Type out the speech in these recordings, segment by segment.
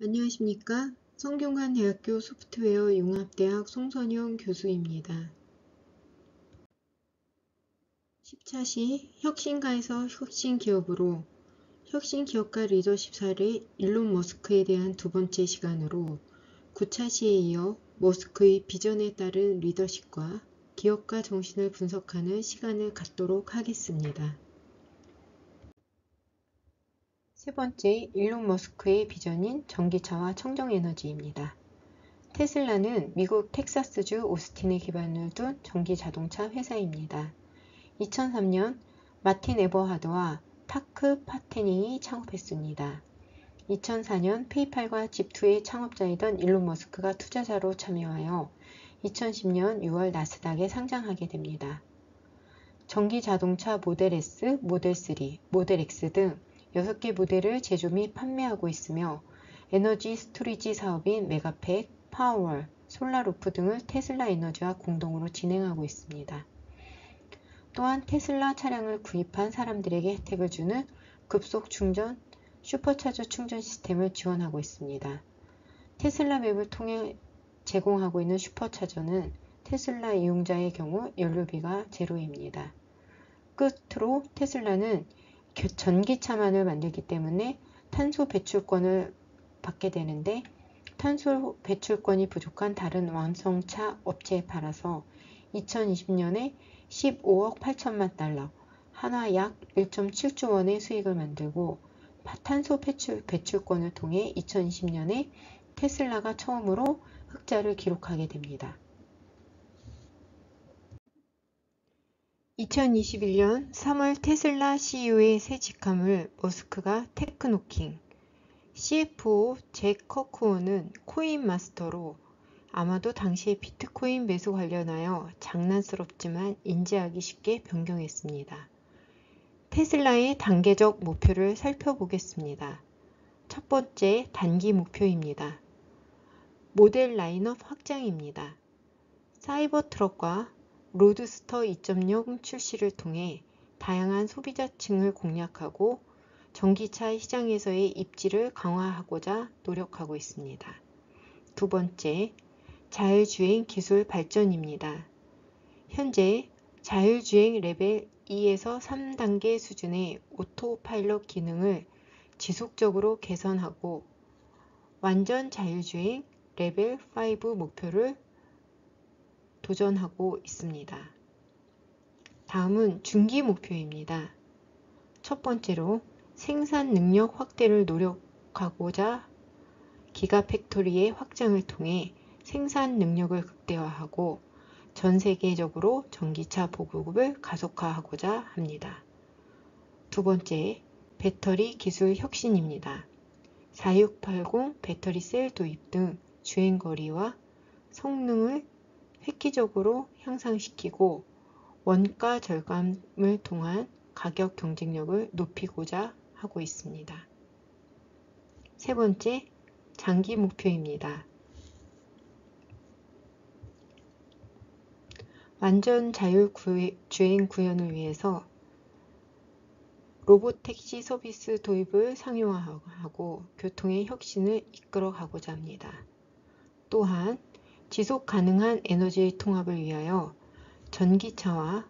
안녕하십니까? 성균관대학교 소프트웨어 융합대학 송선영 교수입니다. 10차시 혁신가에서 혁신기업으로 혁신기업가 리더십 사례 일론 머스크에 대한 두 번째 시간으로 9차시에 이어 머스크의 비전에 따른 리더십과 기업가 정신을 분석하는 시간을 갖도록 하겠습니다. 세 번째, 일론 머스크의 비전인 전기차와 청정에너지입니다. 테슬라는 미국 텍사스주 오스틴에 기반을 둔 전기자동차 회사입니다. 2003년 마틴 에버하드와 타크 파테닝이 창업했습니다. 2004년 페이팔과 집투의 창업자이던 일론 머스크가 투자자로 참여하여 2010년 6월 나스닥에 상장하게 됩니다. 전기자동차 모델 S, 모델 3, 모델 X 등 6개 모델을 제조 및 판매하고 있으며 에너지 스토리지 사업인 메가팩, 파워월, 솔라루프 등을 테슬라 에너지와 공동으로 진행하고 있습니다. 또한 테슬라 차량을 구입한 사람들에게 혜택을 주는 급속 충전, 슈퍼차저 충전 시스템을 지원하고 있습니다. 테슬라 맵을 통해 제공하고 있는 슈퍼차저는 테슬라 이용자의 경우 연료비가 제로입니다. 끝으로 테슬라는 전기차만을 만들기 때문에 탄소 배출권을 받게 되는데 탄소 배출권이 부족한 다른 완성차 업체에 팔아서 2020년에 15억 8천만 달러, 한화 약 1.7조 원의 수익을 만들고 탄소 배출권을 통해 2020년에 테슬라가 처음으로 흑자를 기록하게 됩니다. 2021년 3월 테슬라 CEO의 새 직함을 머스크가 테크노킹, CFO 잭 커크원은 코인 마스터로 아마도 당시의 비트코인 매수 관련하여 장난스럽지만 인지하기 쉽게 변경했습니다. 테슬라의 단계적 목표를 살펴보겠습니다. 첫 번째 단기 목표입니다. 모델 라인업 확장입니다. 사이버 트럭과 로드스터 2.0 출시를 통해 다양한 소비자층을 공략하고 전기차 시장에서의 입지를 강화하고자 노력하고 있습니다. 두 번째, 자율주행 기술 발전입니다. 현재 자율주행 레벨 2에서 3단계 수준의 오토파일럿 기능을 지속적으로 개선하고 완전 자율주행 레벨 5 목표를 도전하고 있습니다. 다음은 중기 목표입니다. 첫 번째로 생산 능력 확대를 노력하고자 기가팩토리의 확장을 통해 생산 능력을 극대화하고 전 세계적으로 전기차 보급을 가속화하고자 합니다. 두 번째, 배터리 기술 혁신입니다. 4680 배터리 셀 도입 등 주행거리와 성능을 획기적으로 향상시키고 원가 절감을 통한 가격 경쟁력을 높이고자 하고 있습니다. 세 번째, 장기 목표입니다. 완전 자율주행 구현을 위해서 로봇택시 서비스 도입을 상용화하고 교통의 혁신을 이끌어 가고자 합니다. 또한 지속 가능한 에너지 통합을 위하여 전기차와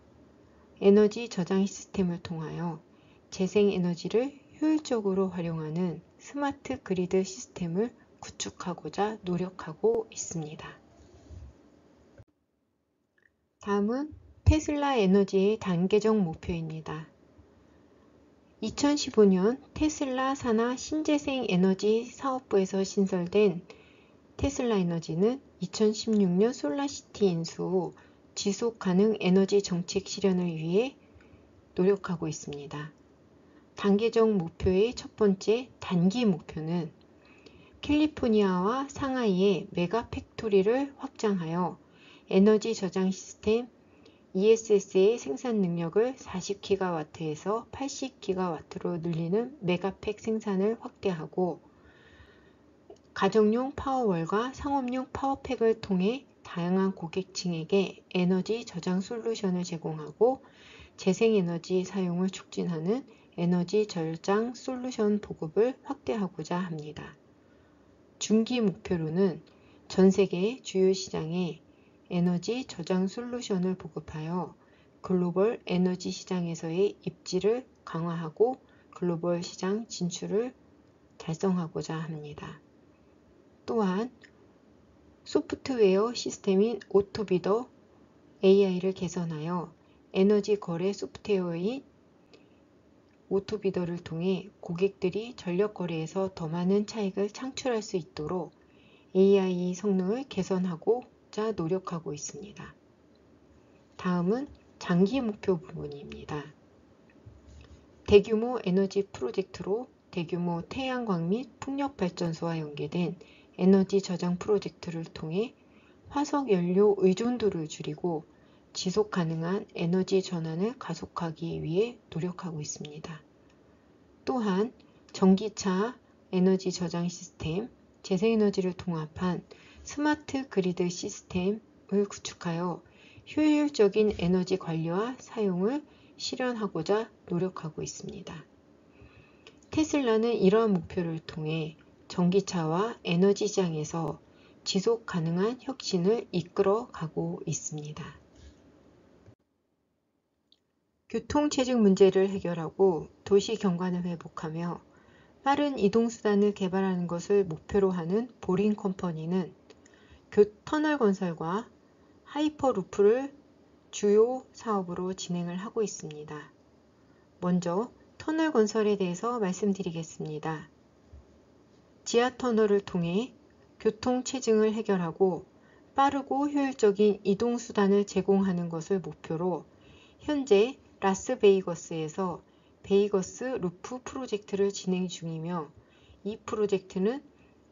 에너지 저장 시스템을 통하여 재생에너지를 효율적으로 활용하는 스마트 그리드 시스템을 구축하고자 노력하고 있습니다. 다음은 테슬라 에너지의 단계적 목표입니다. 2015년 테슬라 산하 신재생 에너지 사업부에서 신설된 테슬라 에너지는 2016년 솔라시티 인수 후 지속 가능 에너지 정책 실현을 위해 노력하고 있습니다. 단계적 목표의 첫 번째 단기 목표는 캘리포니아와 상하이의 메가 팩토리를 확장하여 에너지 저장 시스템 ESS의 생산 능력을 40GW에서 80GW로 늘리는 메가팩 생산을 확대하고 가정용 파워월과 상업용 파워팩을 통해 다양한 고객층에게 에너지 저장 솔루션을 제공하고 재생에너지 사용을 촉진하는 에너지 저장 솔루션 보급을 확대하고자 합니다. 중기 목표로는 전 세계 주요 시장에 에너지 저장 솔루션을 보급하여 글로벌 에너지 시장에서의 입지를 강화하고 글로벌 시장 진출을 달성하고자 합니다. 또한 소프트웨어 시스템인 오토비더 AI를 개선하여 에너지 거래 소프트웨어인 오토비더를 통해 고객들이 전력 거래에서 더 많은 차익을 창출할 수 있도록 AI 성능을 개선하고자 노력하고 있습니다. 다음은 장기 목표 부분입니다. 대규모 에너지 프로젝트로 대규모 태양광 및 풍력발전소와 연계된 에너지 저장 프로젝트를 통해 화석 연료 의존도를 줄이고 지속 가능한 에너지 전환을 가속하기 위해 노력하고 있습니다. 또한 전기차 에너지 저장 시스템, 재생에너지를 통합한 스마트 그리드 시스템을 구축하여 효율적인 에너지 관리와 사용을 실현하고자 노력하고 있습니다. 테슬라는 이러한 목표를 통해 전기차와 에너지 시장에서 지속 가능한 혁신을 이끌어 가고 있습니다. 교통체증 문제를 해결하고 도시 경관을 회복하며 빠른 이동수단을 개발하는 것을 목표로 하는 보링 컴퍼니는 터널 건설과 하이퍼루프를 주요 사업으로 진행을 하고 있습니다. 먼저 터널 건설에 대해서 말씀드리겠습니다. 지하터널을 통해 교통체증을 해결하고 빠르고 효율적인 이동수단을 제공하는 것을 목표로 현재 라스베이거스에서 베이거스 루프 프로젝트를 진행 중이며 이 프로젝트는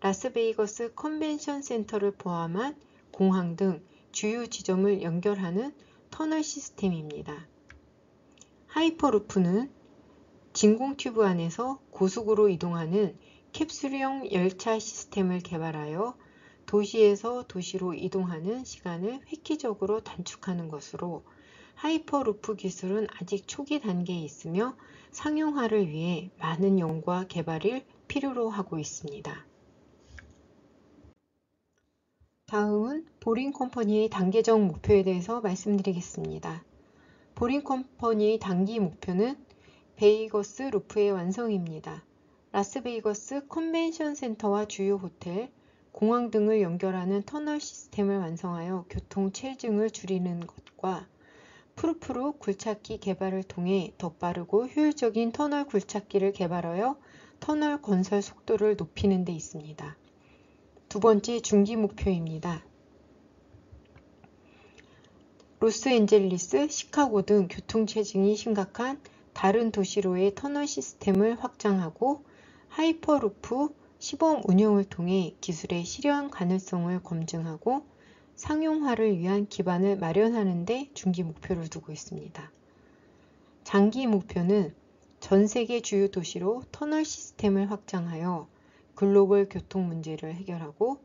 라스베이거스 컨벤션 센터를 포함한 공항 등 주요 지점을 연결하는 터널 시스템입니다. 하이퍼루프는 진공 튜브 안에서 고속으로 이동하는 캡슐형 열차 시스템을 개발하여 도시에서 도시로 이동하는 시간을 획기적으로 단축하는 것으로 하이퍼루프 기술은 아직 초기 단계에 있으며 상용화를 위해 많은 연구와 개발을 필요로 하고 있습니다. 다음은 보링 컴퍼니의 단계적 목표에 대해서 말씀드리겠습니다. 보링 컴퍼니의 단기 목표는 베이거스 루프의 완성입니다. 라스베이거스 컨벤션 센터와 주요 호텔, 공항 등을 연결하는 터널 시스템을 완성하여 교통 체증을 줄이는 것과 푸르푸르 굴착기 개발을 통해 더 빠르고 효율적인 터널 굴착기를 개발하여 터널 건설 속도를 높이는 데 있습니다. 두 번째 중기 목표입니다. 로스앤젤리스, 시카고 등 교통체증이 심각한 다른 도시로의 터널 시스템을 확장하고 하이퍼루프 시범 운영을 통해 기술의 실현 가능성을 검증하고 상용화를 위한 기반을 마련하는 데 중기 목표를 두고 있습니다. 장기 목표는 전 세계 주요 도시로 터널 시스템을 확장하여 글로벌 교통 문제를 해결하고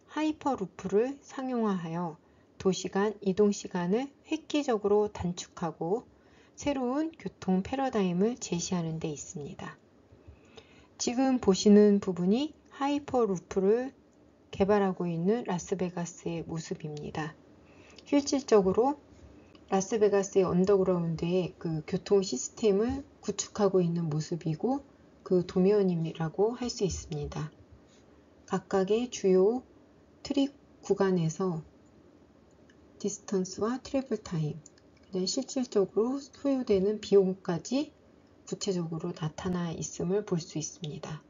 하이퍼루프를 상용화하여 도시 간 이동 시간을 획기적으로 단축하고 새로운 교통 패러다임을 제시하는 데 있습니다. 지금 보시는 부분이 하이퍼루프를 개발하고 있는 라스베가스의 모습입니다. 실질적으로 라스베가스의 언더그라운드의 그 교통 시스템을 구축하고 있는 모습이고 그 도면이라고 할 수 있습니다. 각각의 주요 트립 구간에서 디스턴스와 트래블 타임, 실질적으로 소요되는 비용까지 구체적으로 나타나 있음을 볼 수 있습니다.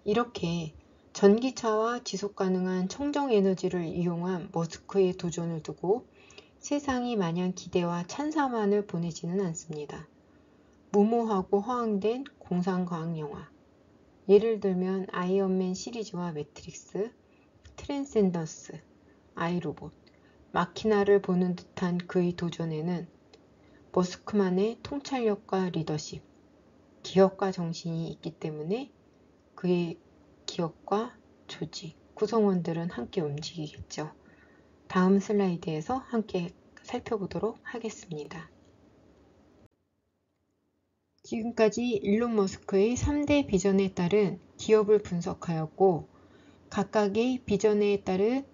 이렇게 전기차와 지속가능한 청정에너지를 이용한 머스크의 도전을 두고 세상이 마냥 기대와 찬사만을 보내지는 않습니다. 무모하고 허황된 공상과학 영화, 예를 들면 아이언맨 시리즈와 매트릭스, 트랜센던스, 아이로봇, 마키나를 보는 듯한 그의 도전에는 머스크만의 통찰력과 리더십, 기업가 정신이 있기 때문에 그의 기업과 조직, 구성원들은 함께 움직이겠죠. 다음 슬라이드에서 함께 살펴보도록 하겠습니다. 지금까지 일론 머스크의 3대 비전에 따른 기업을 분석하였고 각각의 비전에 따른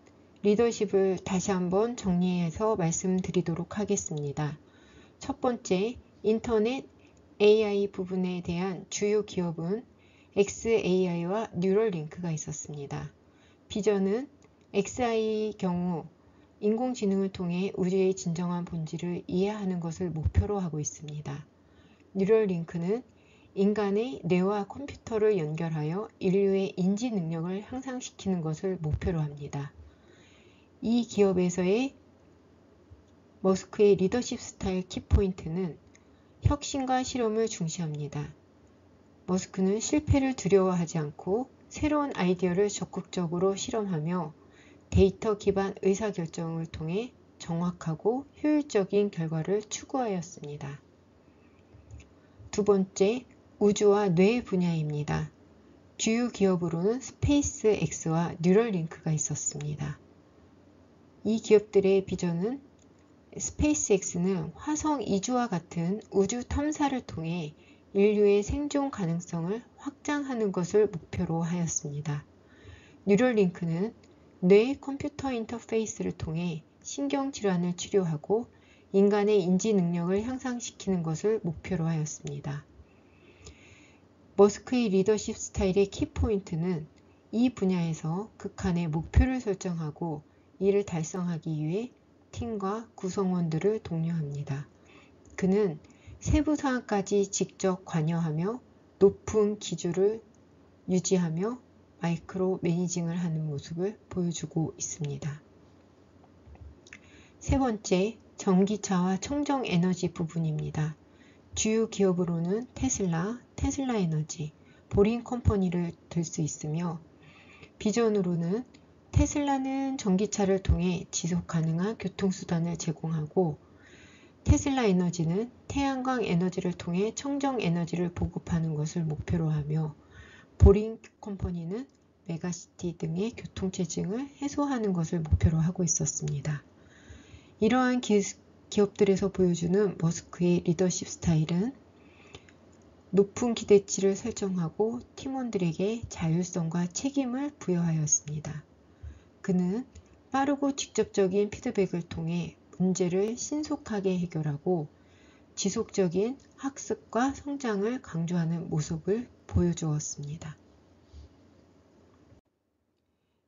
리더십을 다시 한번 정리해서 말씀드리도록 하겠습니다. 첫 번째, 인터넷 AI 부분에 대한 주요 기업은 xAI와 뉴럴링크가 있었습니다. 비전은 xAI의 경우 인공지능을 통해 우주의 진정한 본질을 이해하는 것을 목표로 하고 있습니다. 뉴럴링크는 인간의 뇌와 컴퓨터를 연결하여 인류의 인지 능력을 향상시키는 것을 목표로 합니다. 이 기업에서의 머스크의 리더십 스타일 키포인트는 혁신과 실험을 중시합니다. 머스크는 실패를 두려워하지 않고 새로운 아이디어를 적극적으로 실험하며 데이터 기반 의사결정을 통해 정확하고 효율적인 결과를 추구하였습니다. 두 번째, 우주와 뇌 분야입니다. 주요 기업으로는 스페이스X와 뉴럴링크가 있었습니다. 이 기업들의 비전은 스페이스X는 화성 이주와 같은 우주 탐사를 통해 인류의 생존 가능성을 확장하는 것을 목표로 하였습니다. 뉴럴링크는 뇌 컴퓨터 인터페이스를 통해 신경질환을 치료하고 인간의 인지 능력을 향상시키는 것을 목표로 하였습니다. 머스크의 리더십 스타일의 키포인트는 이 분야에서 극한의 목표를 설정하고 이를 달성하기 위해 팀과 구성원들을 독려합니다. 그는 세부 사항까지 직접 관여하며 높은 기준을 유지하며 마이크로 매니징을 하는 모습을 보여주고 있습니다. 세 번째, 전기차와 청정 에너지 부분입니다. 주요 기업으로는 테슬라 에너지, 보링 컴퍼니를 들 수 있으며 비전으로는 테슬라는 전기차를 통해 지속 가능한 교통수단을 제공하고 테슬라 에너지는 태양광 에너지를 통해 청정 에너지를 보급하는 것을 목표로 하며 보링 컴퍼니는 메가시티 등의 교통체증을 해소하는 것을 목표로 하고 있었습니다. 이러한 기업들에서 보여주는 머스크의 리더십 스타일은 높은 기대치를 설정하고 팀원들에게 자율성과 책임을 부여하였습니다. 그는 빠르고 직접적인 피드백을 통해 문제를 신속하게 해결하고 지속적인 학습과 성장을 강조하는 모습을 보여주었습니다.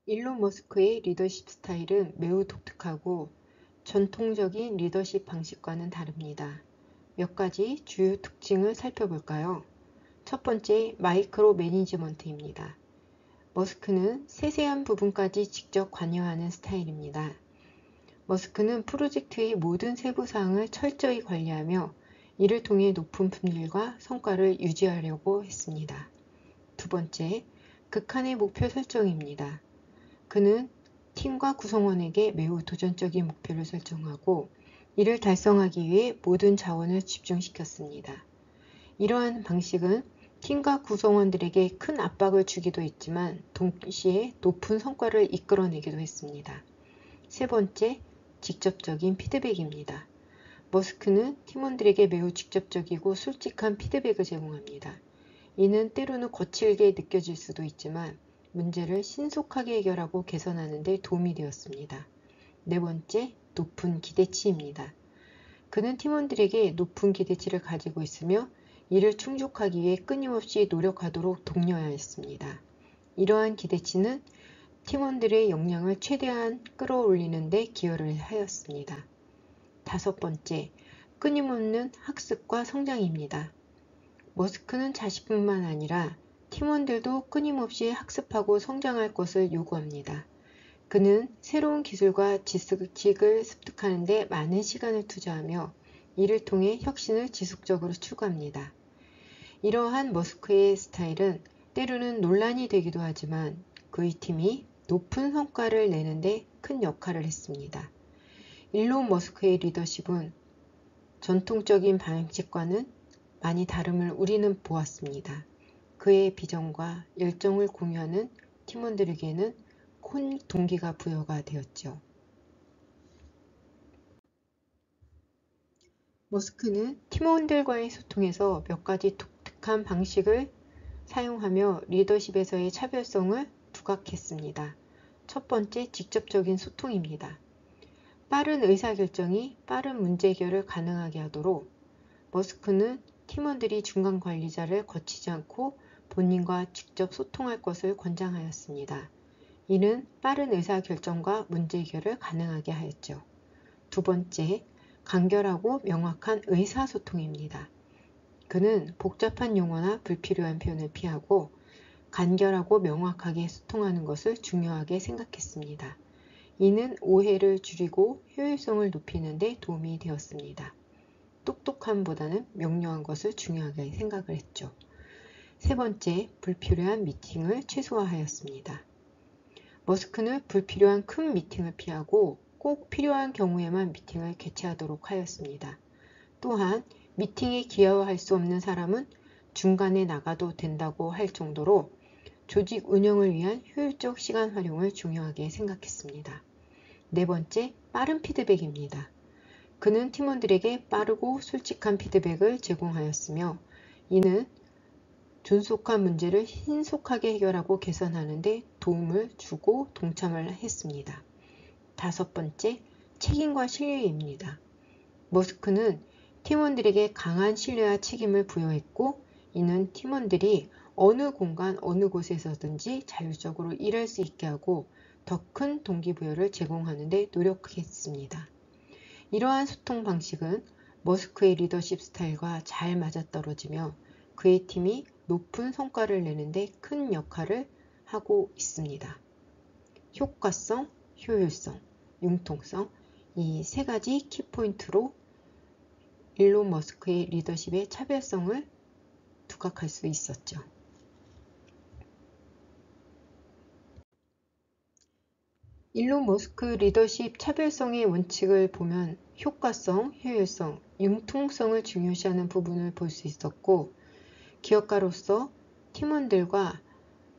일론 머스크의 리더십 스타일은 매우 독특하고 전통적인 리더십 방식과는 다릅니다. 몇 가지 주요 특징을 살펴볼까요? 첫 번째, 마이크로 매니지먼트입니다. 머스크는 세세한 부분까지 직접 관여하는 스타일입니다. 머스크는 프로젝트의 모든 세부 사항을 철저히 관리하며 이를 통해 높은 품질과 성과를 유지하려고 했습니다. 두 번째, 극한의 목표 설정입니다. 그는 팀과 구성원에게 매우 도전적인 목표를 설정하고 이를 달성하기 위해 모든 자원을 집중시켰습니다. 이러한 방식은 팀과 구성원들에게 큰 압박을 주기도 했지만 동시에 높은 성과를 이끌어내기도 했습니다. 세 번째, 직접적인 피드백입니다. 머스크는 팀원들에게 매우 직접적이고 솔직한 피드백을 제공합니다. 이는 때로는 거칠게 느껴질 수도 있지만 문제를 신속하게 해결하고 개선하는 데 도움이 되었습니다. 네 번째, 높은 기대치입니다. 그는 팀원들에게 높은 기대치를 가지고 있으며 이를 충족하기 위해 끊임없이 노력하도록 독려하였습니다. 이러한 기대치는 팀원들의 역량을 최대한 끌어올리는 데 기여를 하였습니다. 다섯 번째, 끊임없는 학습과 성장입니다. 머스크는 자신뿐만 아니라 팀원들도 끊임없이 학습하고 성장할 것을 요구합니다. 그는 새로운 기술과 지식을 습득하는 데 많은 시간을 투자하며 이를 통해 혁신을 지속적으로 추구합니다. 이러한 머스크의 스타일은 때로는 논란이 되기도 하지만 그의 팀이 높은 성과를 내는데 큰 역할을 했습니다. 일론 머스크의 리더십은 전통적인 방식과는 많이 다름을 우리는 보았습니다. 그의 비전과 열정을 공유하는 팀원들에게는 큰 동기가 부여가 되었죠. 머스크는 팀원들과의 소통에서 몇 가지 독특한 방식을 사용하며 리더십에서의 차별성을 두각했습니다. 첫 번째, 직접적인 소통입니다. 빠른 의사결정이 빠른 문제 해결을 가능하게 하도록 머스크는 팀원들이 중간 관리자를 거치지 않고 본인과 직접 소통할 것을 권장하였습니다. 이는 빠른 의사결정과 문제 해결을 가능하게 하였죠. 두 번째, 간결하고 명확한 의사소통입니다. 그는 복잡한 용어나 불필요한 표현을 피하고 간결하고 명확하게 소통하는 것을 중요하게 생각했습니다. 이는 오해를 줄이고 효율성을 높이는 데 도움이 되었습니다. 똑똑함보다는 명료한 것을 중요하게 생각을 했죠. 세 번째, 불필요한 미팅을 최소화하였습니다. 머스크는 불필요한 큰 미팅을 피하고 꼭 필요한 경우에만 미팅을 개최하도록 하였습니다. 또한 미팅에 기여할 수 없는 사람은 중간에 나가도 된다고 할 정도로 조직 운영을 위한 효율적 시간 활용을 중요하게 생각했습니다. 네 번째, 빠른 피드백입니다. 그는 팀원들에게 빠르고 솔직한 피드백을 제공하였으며 이는 존속한 문제를 신속하게 해결하고 개선하는 데 도움을 주고 동참을 했습니다. 다섯 번째, 책임과 신뢰입니다. 머스크는 팀원들에게 강한 신뢰와 책임을 부여했고 이는 팀원들이 어느 공간, 어느 곳에서든지 자율적으로 일할 수 있게 하고 더 큰 동기부여를 제공하는 데 노력했습니다. 이러한 소통 방식은 머스크의 리더십 스타일과 잘 맞아떨어지며 그의 팀이 높은 성과를 내는 데 큰 역할을 하고 있습니다. 효과성, 효율성, 융통성, 이 세 가지 키포인트로 일론 머스크의 리더십의 차별성을 두각할 수 있었죠. 일론 머스크 리더십 차별성의 원칙을 보면 효과성, 효율성, 융통성을 중요시하는 부분을 볼 수 있었고 기업가로서 팀원들과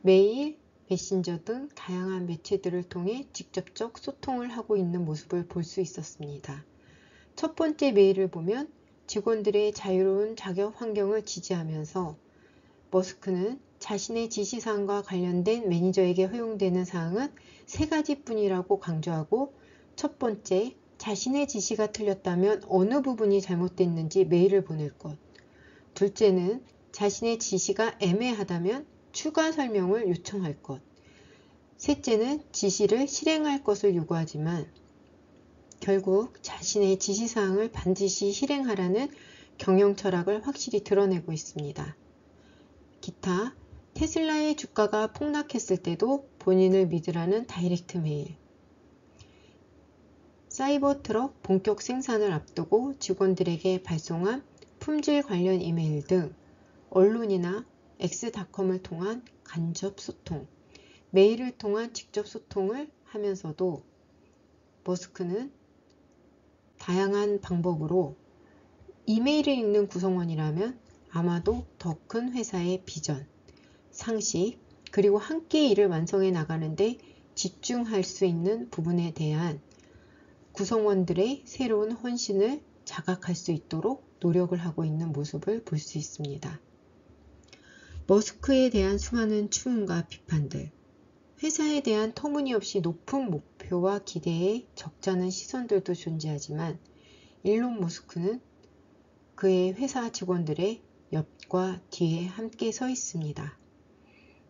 메일, 메신저 등 다양한 매체들을 통해 직접적 소통을 하고 있는 모습을 볼 수 있었습니다. 첫 번째 메일을 보면 직원들의 자유로운 작업 환경을 지지하면서 머스크는 자신의 지시사항과 관련된 매니저에게 허용되는 사항은 세 가지뿐이라고 강조하고 첫 번째, 자신의 지시가 틀렸다면 어느 부분이 잘못됐는지 메일을 보낼 것. 둘째는 자신의 지시가 애매하다면 추가 설명을 요청할 것. 셋째는 지시를 실행할 것을 요구하지만 결국 자신의 지시사항을 반드시 실행하라는 경영 철학을 확실히 드러내고 있습니다. 기타, 테슬라의 주가가 폭락했을 때도 본인을 믿으라는 다이렉트 메일, 사이버 트럭 본격 생산을 앞두고 직원들에게 발송한 품질 관련 이메일 등 언론이나 엑스닷컴을 통한 간접 소통, 메일을 통한 직접 소통을 하면서도 머스크는 다양한 방법으로 이메일을 읽는 구성원이라면 아마도 더 큰 회사의 비전, 상식, 그리고 함께 일을 완성해 나가는데 집중할 수 있는 부분에 대한 구성원들의 새로운 헌신을 자각할 수 있도록 노력을 하고 있는 모습을 볼 수 있습니다. 머스크에 대한 수많은 추움과 비판들, 회사에 대한 터무니없이 높은 목표와 기대에 적잖은 시선들도 존재하지만 일론 머스크는 그의 회사 직원들의 옆과 뒤에 함께 서 있습니다.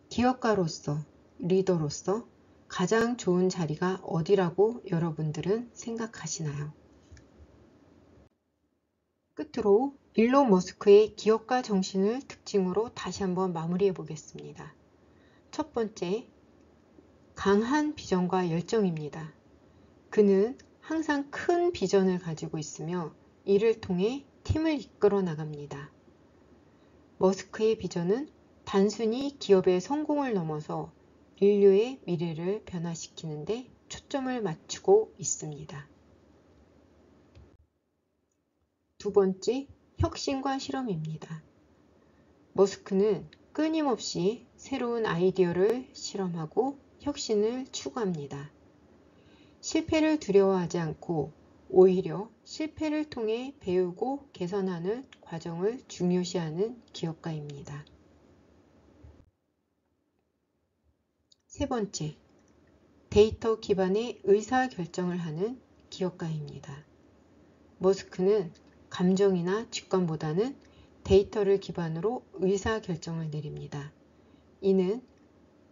기업가로서, 리더로서 가장 좋은 자리가 어디라고 여러분들은 생각하시나요? 끝으로 일론 머스크의 기업가 정신을 특징으로 다시 한번 마무리해 보겠습니다. 첫 번째, 강한 비전과 열정입니다. 그는 항상 큰 비전을 가지고 있으며 이를 통해 팀을 이끌어 나갑니다. 머스크의 비전은 단순히 기업의 성공을 넘어서 인류의 미래를 변화시키는 데 초점을 맞추고 있습니다. 두 번째, 혁신과 실험입니다. 머스크는 끊임없이 새로운 아이디어를 실험하고 혁신을 추구합니다. 실패를 두려워하지 않고 오히려 실패를 통해 배우고 개선하는 과정을 중요시하는 기업가입니다. 세 번째, 데이터 기반의 의사결정을 하는 기업가입니다. 머스크는 감정이나 직관보다는 데이터를 기반으로 의사결정을 내립니다. 이는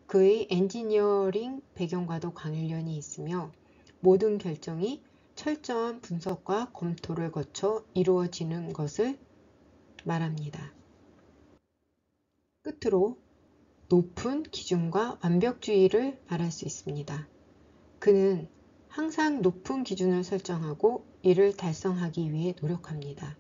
그의 엔지니어링 배경과도 관련이 있으며 모든 결정이 철저한 분석과 검토를 거쳐 이루어지는 것을 말합니다. 끝으로 높은 기준과 완벽주의를 말할 수 있습니다. 그는 항상 높은 기준을 설정하고 이를 달성하기 위해 노력합니다.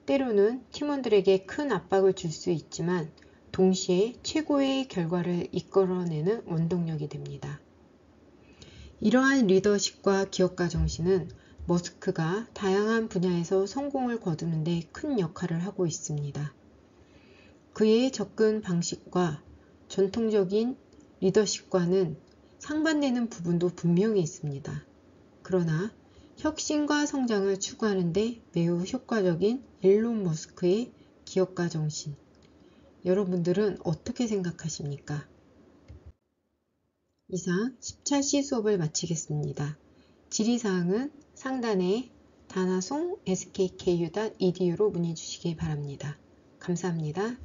때로는 팀원들에게 큰 압박을 줄 수 있지만 동시에 최고의 결과를 이끌어내는 원동력이 됩니다. 이러한 리더십과 기업가 정신은 머스크가 다양한 분야에서 성공을 거두는 데 큰 역할을 하고 있습니다. 그의 접근 방식과 전통적인 리더십과는 상반되는 부분도 분명히 있습니다. 그러나 혁신과 성장을 추구하는 데 매우 효과적인 일론 머스크의 기업가 정신, 여러분들은 어떻게 생각하십니까? 이상 10차 수업을 마치겠습니다. 질의사항은 상단에 다나송 skku.edu로 문의 주시기 바랍니다. 감사합니다.